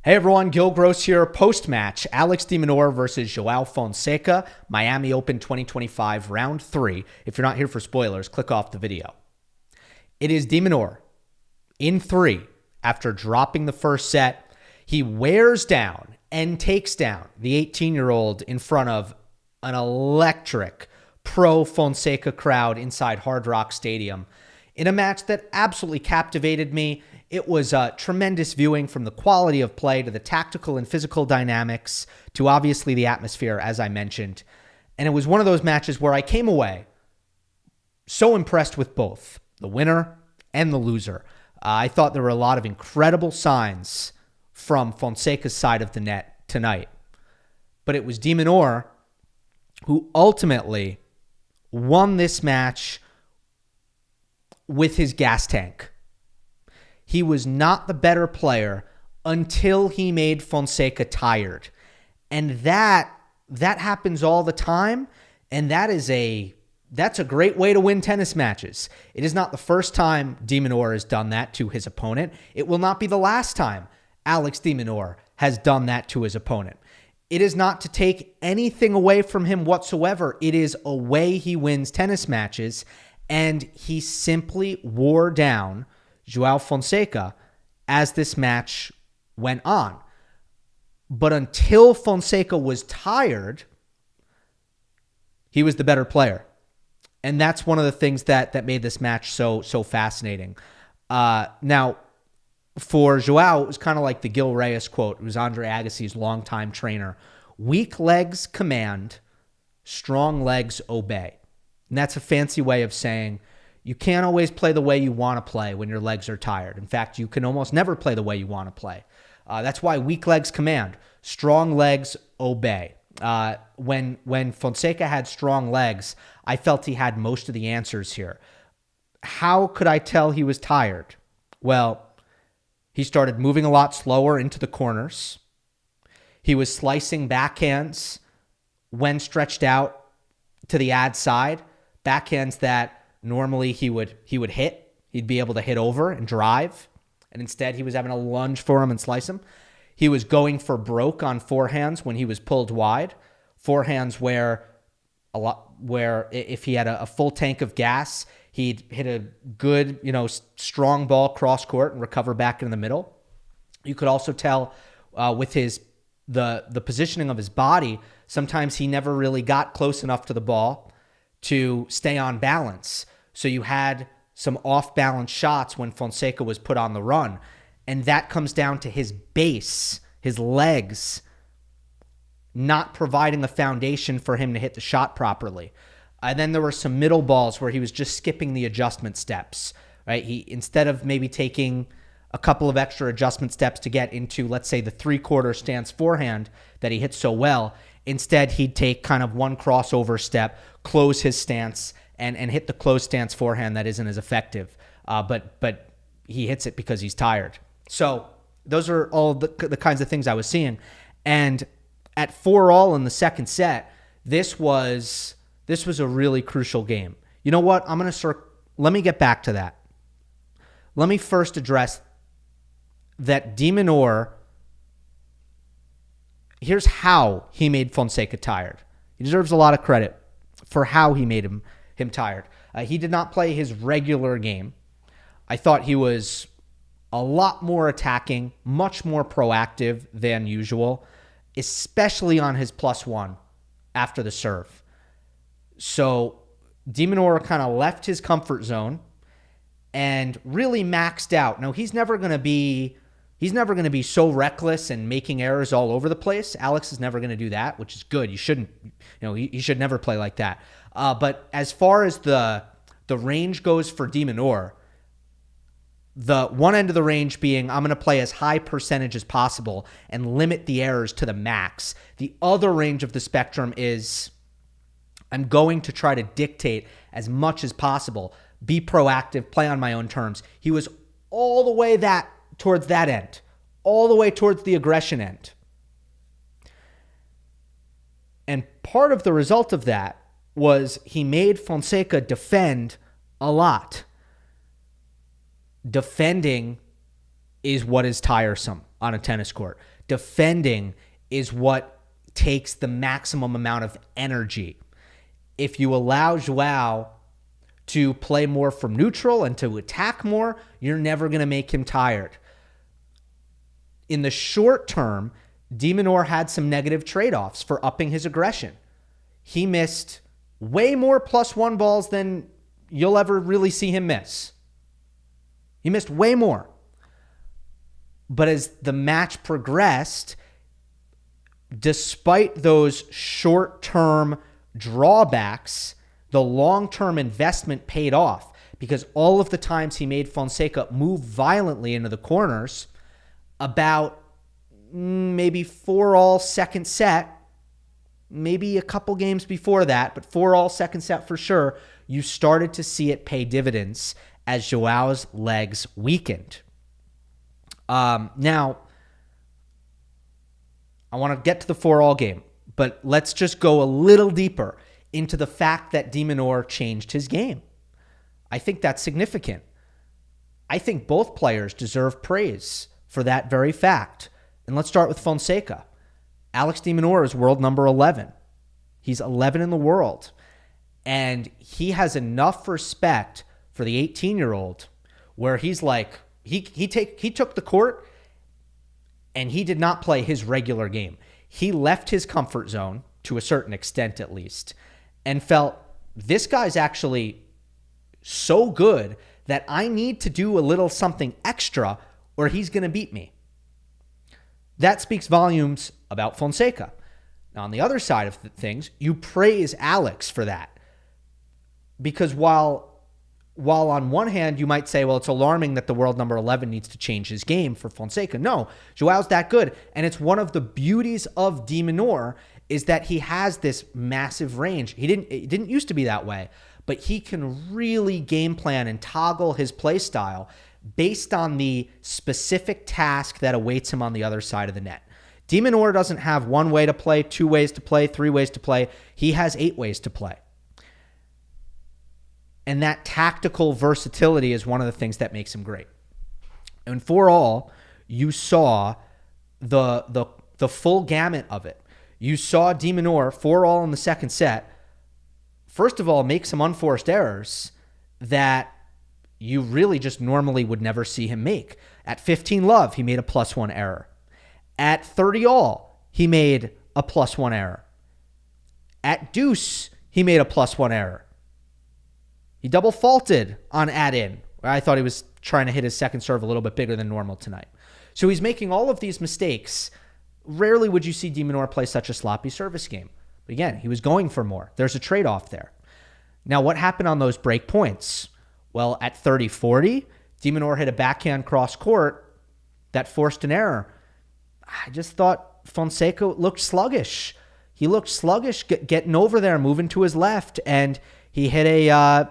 Hey everyone, Gill Gross here. Post-match, Alex De Minaur versus Joao Fonseca, Miami Open 2025, round 3. If you're not here for spoilers, click off the video. It is De Minaur in 3 after dropping the first set. He wears down and takes down the 18-year-old in front of an electric pro-Fonseca crowd inside Hard Rock Stadium in a match that absolutely captivated me. It was tremendous viewing, from the quality of play to the tactical and physical dynamics to obviously the atmosphere, as I mentioned. And it was one of those matches where I came away so impressed with both the winner and the loser. I thought there were a lot of incredible signs from Fonseca's side of the net tonight. But it was De Minaur who ultimately won this match with his gas tank. He was not the better player until he made Fonseca tired. And that happens all the time, and that's a great way to win tennis matches. It is not the first time De Minaur has done that to his opponent. It will not be the last time Alex De Minaur has done that to his opponent. It is not to take anything away from him whatsoever. It is a way he wins tennis matches, and he simply wore down Joao Fonseca as this match went on. But until Fonseca was tired, he was the better player. And that's one of the things that made this match so fascinating. Now, for Joao, it was kind of like the Gil Reyes quote. It was Andre Agassi's longtime trainer. Weak legs command, strong legs obey. And that's a fancy way of saying you can't always play the way you want to play when your legs are tired. In fact, you can almost never play the way you want to play. That's why weak legs command, strong legs obey. When Fonseca had strong legs, I felt he had most of the answers here. How could I tell he was tired? Well, he started moving a lot slower into the corners. He was slicing backhands when stretched out to the ad side, backhands that normally he would hit. He'd be able to hit over and drive. And instead, he was having a lunge for him and slice him. He was going for broke on forehands when he was pulled wide. Forehands where if he had a full tank of gas, he'd hit a good, strong ball cross court and recover back in the middle. You could also tell with the positioning of his body, sometimes he never really got close enough to the ball to stay on balance. So you had some off-balance shots when Fonseca was put on the run. And that comes down to his base, his legs, not providing a foundation for him to hit the shot properly. And then there were some middle balls where he was just skipping the adjustment steps, right? Instead of maybe taking a couple of extra adjustment steps to get into, let's say, the three-quarter stance forehand that he hit so well, instead he'd take kind of one crossover step, close his stance, and hit the closed stance forehand that isn't as effective. But he hits it because he's tired. So those are all the kinds of things I was seeing. And at 4-all in the second set, this was a really crucial game. You know what? Let me get back to that. Let me first address that De Minaur. Here's how he made Fonseca tired. He deserves a lot of credit for how he made him tired. He did not play his regular game. I thought he was a lot more attacking, much more proactive than usual, especially on his +1 after the serve. So De Minaur kind of left his comfort zone and really maxed out. Now, he's never going to be so reckless and making errors all over the place. Alex is never going to do that, which is good. You shouldn't, he should never play like that. But as far as the range goes for De Minaur, the one end of the range being, I'm going to play as high percentage as possible and limit the errors to the max. The other range of the spectrum is, I'm going to try to dictate as much as possible, be proactive, play on my own terms. He was all the way towards that end, all the way towards the aggression end. And part of the result of that was he made Fonseca defend a lot. Defending is what is tiresome on a tennis court. Defending is what takes the maximum amount of energy. If you allow Joao to play more from neutral and to attack more, you're never going to make him tired. In the short term, De Minaur had some negative trade-offs for upping his aggression. He missed way more +1 balls than you'll ever really see him miss. He missed way more. But as the match progressed, despite those short-term drawbacks, the long-term investment paid off, because all of the times he made Fonseca move violently into the corners, about maybe 4-all second set, maybe a couple games before that, but 4-all second set for sure, you started to see it pay dividends as Joao's legs weakened. Now, I want to get to the 4-all game, but let's just go a little deeper into the fact that De Minaur changed his game. I think that's significant. I think both players deserve praise for that very fact. And let's start with Fonseca. Alex De Minaur is world number 11. He's 11 in the world. And he has enough respect for the 18-year-old where he's like, he took the court and he did not play his regular game. He left his comfort zone, to a certain extent at least, and felt, this guy's actually so good that I need to do a little something extra or he's going to beat me. That speaks volumes about Fonseca. Now, on the other side of things, you praise Alex for that. Because while on one hand you might say, well, it's alarming that the world number 11 needs to change his game for Fonseca. No, Joao's that good. And it's one of the beauties of De Minaur is that he has this massive range. It didn't used to be that way, but he can really game plan and toggle his play style based on the specific task that awaits him on the other side of the net. De Minaur doesn't have one way to play, 2 ways to play, 3 ways to play. He has 8 ways to play. And that tactical versatility is one of the things that makes him great. And for all, you saw the full gamut of it. You saw De Minaur 4-all in the second set. First of all, make some unforced errors that you really just normally would never see him make. At 15-love, he made a +1 error. At 30-all, he made a +1 error. At deuce, he made a +1 error. He double faulted on add-in. I thought he was trying to hit his second serve a little bit bigger than normal tonight. So he's making all of these mistakes. Rarely would you see De Minaur play such a sloppy service game. But again, he was going for more. There's a trade-off there. Now, what happened on those break points? Well, at 30-40, De Minaur hit a backhand cross-court that forced an error. I just thought Fonseca looked sluggish. He looked sluggish getting over there, moving to his left, and he hit a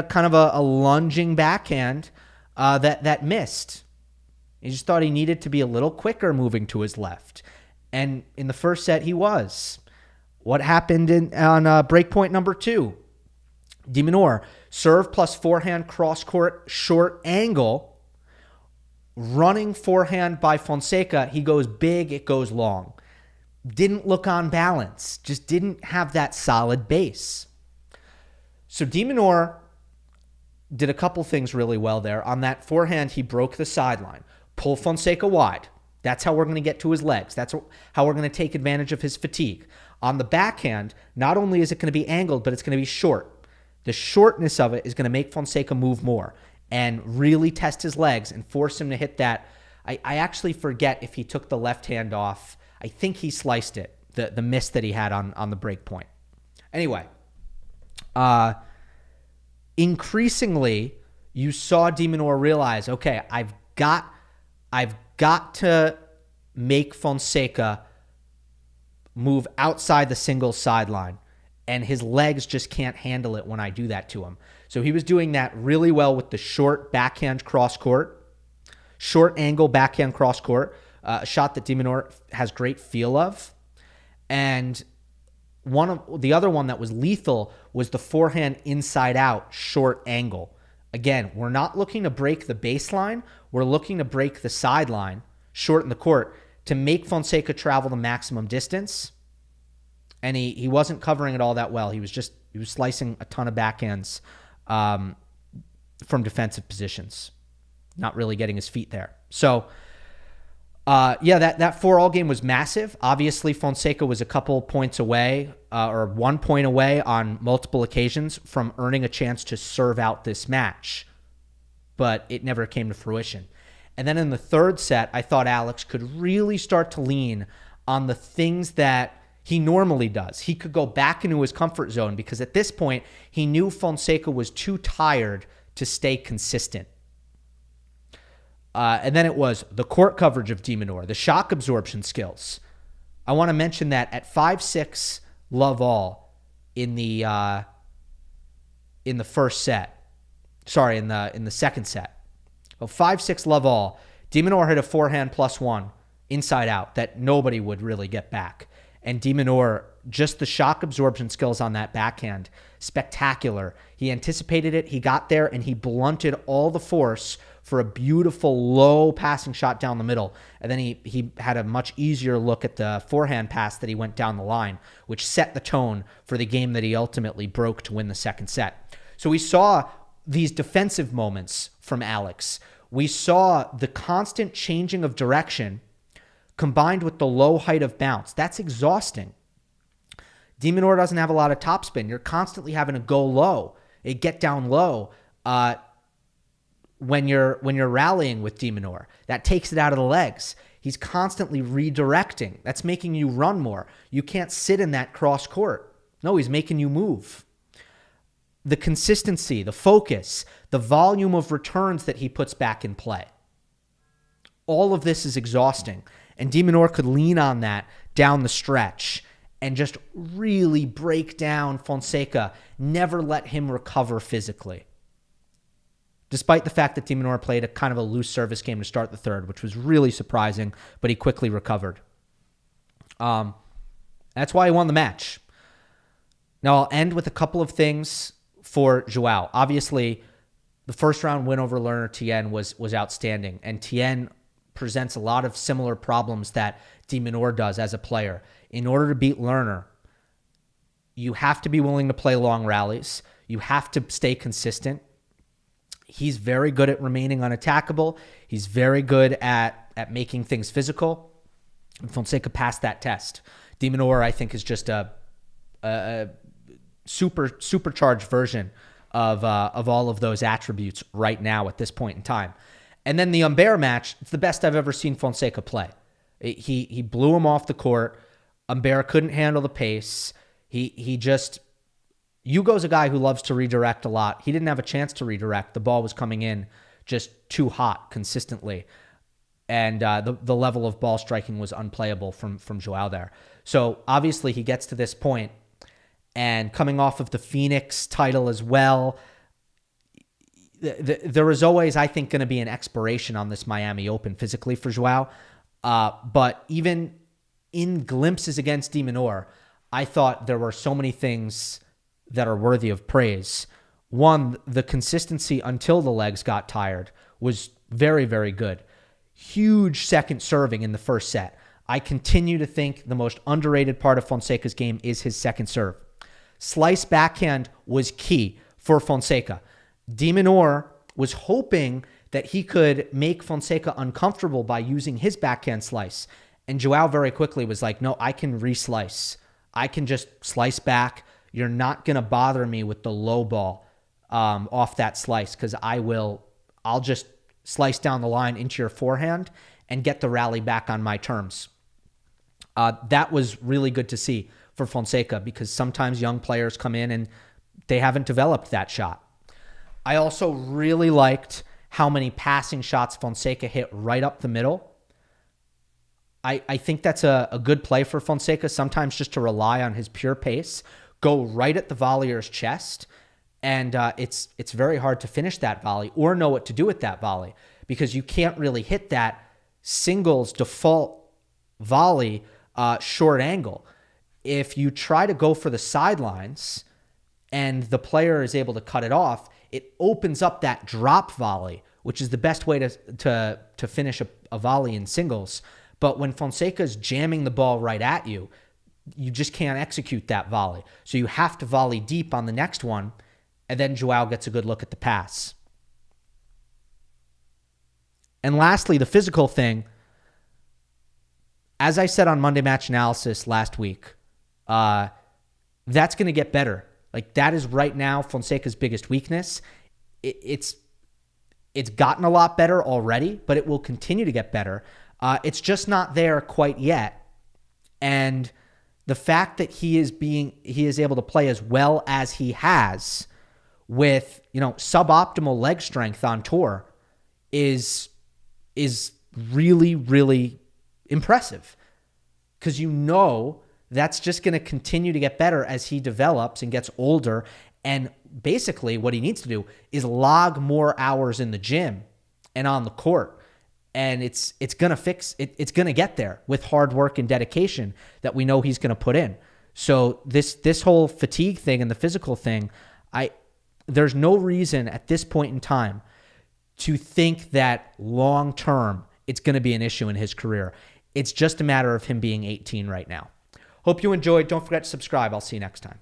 kind of a lunging backhand that missed. He just thought he needed to be a little quicker moving to his left. And in the first set, he was. What happened on breakpoint number 2? De Minaur, serve plus forehand cross-court short angle. Running forehand by Fonseca, he goes big, it goes long. Didn't look on balance. Just didn't have that solid base. So De Minaur did a couple things really well there. On that forehand, he broke the sideline. Pull Fonseca wide. That's how we're going to get to his legs. That's how we're going to take advantage of his fatigue. On the backhand, not only is it going to be angled, but it's going to be short. The shortness of it is going to make Fonseca move more and really test his legs and force him to hit that. I actually forget if he took the left hand off. I think he sliced it, the miss that he had on the break point. Anyway, increasingly, you saw De Minaur realize, okay, I've got to make Fonseca move outside the single sideline, and his legs just can't handle it when I do that to him. So he was doing that really well with the short backhand cross-court, short angle backhand cross-court, a shot that De Minaur has great feel of. And the other one that was lethal was the forehand inside-out short angle. Again, we're not looking to break the baseline. We're looking to break the sideline, shorten the court, to make Fonseca travel the maximum distance. And he wasn't covering it all that well. He was slicing a ton of backhands from defensive positions, not really getting his feet there. So, that 4-all game was massive. Obviously, Fonseca was a couple points away, or 1 point away on multiple occasions from earning a chance to serve out this match, but it never came to fruition. And then in the third set, I thought Alex could really start to lean on the things that he normally does. He could go back into his comfort zone because at this point, he knew Fonseca was too tired to stay consistent. And then it was the court coverage of De Minaur, the shock absorption skills. I want to mention that at 5-6 love all in the first set. Sorry, in the second set. Well, 5-6 love all. De Minaur hit a forehand +1 inside out that nobody would really get back. And De Minaur, just the shock absorption skills on that backhand, spectacular. He anticipated it, he got there, and he blunted all the force for a beautiful low passing shot down the middle. And then he had a much easier look at the forehand pass that he went down the line, which set the tone for the game that he ultimately broke to win the second set. So we saw these defensive moments from Alex. We saw the constant changing of direction combined with the low height of bounce. That's exhausting. De Minaur doesn't have a lot of topspin. You're constantly having to go low, get down low when you're rallying with De Minaur. That takes it out of the legs. He's constantly redirecting. That's making you run more. You can't sit in that cross court. No, he's making you move. The consistency, the focus, the volume of returns that he puts back in play. All of this is exhausting. And De Minaur could lean on that down the stretch and just really break down Fonseca, never let him recover physically. Despite the fact that De Minaur played a kind of a loose service game to start the third, which was really surprising, but he quickly recovered. That's why he won the match. Now, I'll end with a couple of things for Joao. Obviously, the first round win over Lerner Tien was outstanding, and Tien presents a lot of similar problems that De Minaur does as a player. In order to beat Lerner, you have to be willing to play long rallies. You have to stay consistent. He's very good at remaining unattackable. He's very good at making things physical. And Fonseca passed that test. De Minaur, I think, is just a supercharged version of all of those attributes right now at this point in time. And then the Humbert match, it's the best I've ever seen Fonseca play. He blew him off the court. Humbert couldn't handle the pace. Hugo's a guy who loves to redirect a lot. He didn't have a chance to redirect. The ball was coming in just too hot consistently. And the level of ball striking was unplayable from Joao there. So obviously he gets to this point, and coming off of the Phoenix title as well, there is always, I think, going to be an expiration on this Miami Open physically for Joao. But even in glimpses against De Minaur, I thought there were so many things that are worthy of praise. One, the consistency until the legs got tired was very, very good. Huge second serving in the first set. I continue to think the most underrated part of Fonseca's game is his second serve. Slice backhand was key for Fonseca. De Minaur was hoping that he could make Fonseca uncomfortable by using his backhand slice. And Joao very quickly was like, no, I can re-slice. I can just slice back. You're not going to bother me with the low ball off that slice, because I'll just slice down the line into your forehand and get the rally back on my terms. That was really good to see for Fonseca, because sometimes young players come in and they haven't developed that shot. I also really liked how many passing shots Fonseca hit right up the middle. I think that's a good play for Fonseca, sometimes just to rely on his pure pace, go right at the volleyer's chest, and it's very hard to finish that volley or know what to do with that volley, because you can't really hit that singles default volley short angle. If you try to go for the sidelines and the player is able to cut it off, it opens up that drop volley, which is the best way to finish a volley in singles. But when Fonseca's jamming the ball right at you, you just can't execute that volley. So you have to volley deep on the next one, and then Joao gets a good look at the pass. And lastly, the physical thing. As I said on Monday Match Analysis last week, that's going to get better. Like, that is right now Fonseca's biggest weakness. It's gotten a lot better already, but it will continue to get better. It's just not there quite yet. And the fact that he is able to play as well as he has with, suboptimal leg strength on tour is really, really impressive, because that's just going to continue to get better as he develops and gets older. And basically what he needs to do is log more hours in the gym and on the court. And it's going to fix it. It's going to get there with hard work and dedication that we know he's going to put in. So this whole fatigue thing and the physical thing, there's no reason at this point in time to think that long term it's going to be an issue in his career. It's just a matter of him being 18 right now. Hope you enjoyed. Don't forget to subscribe. I'll see you next time.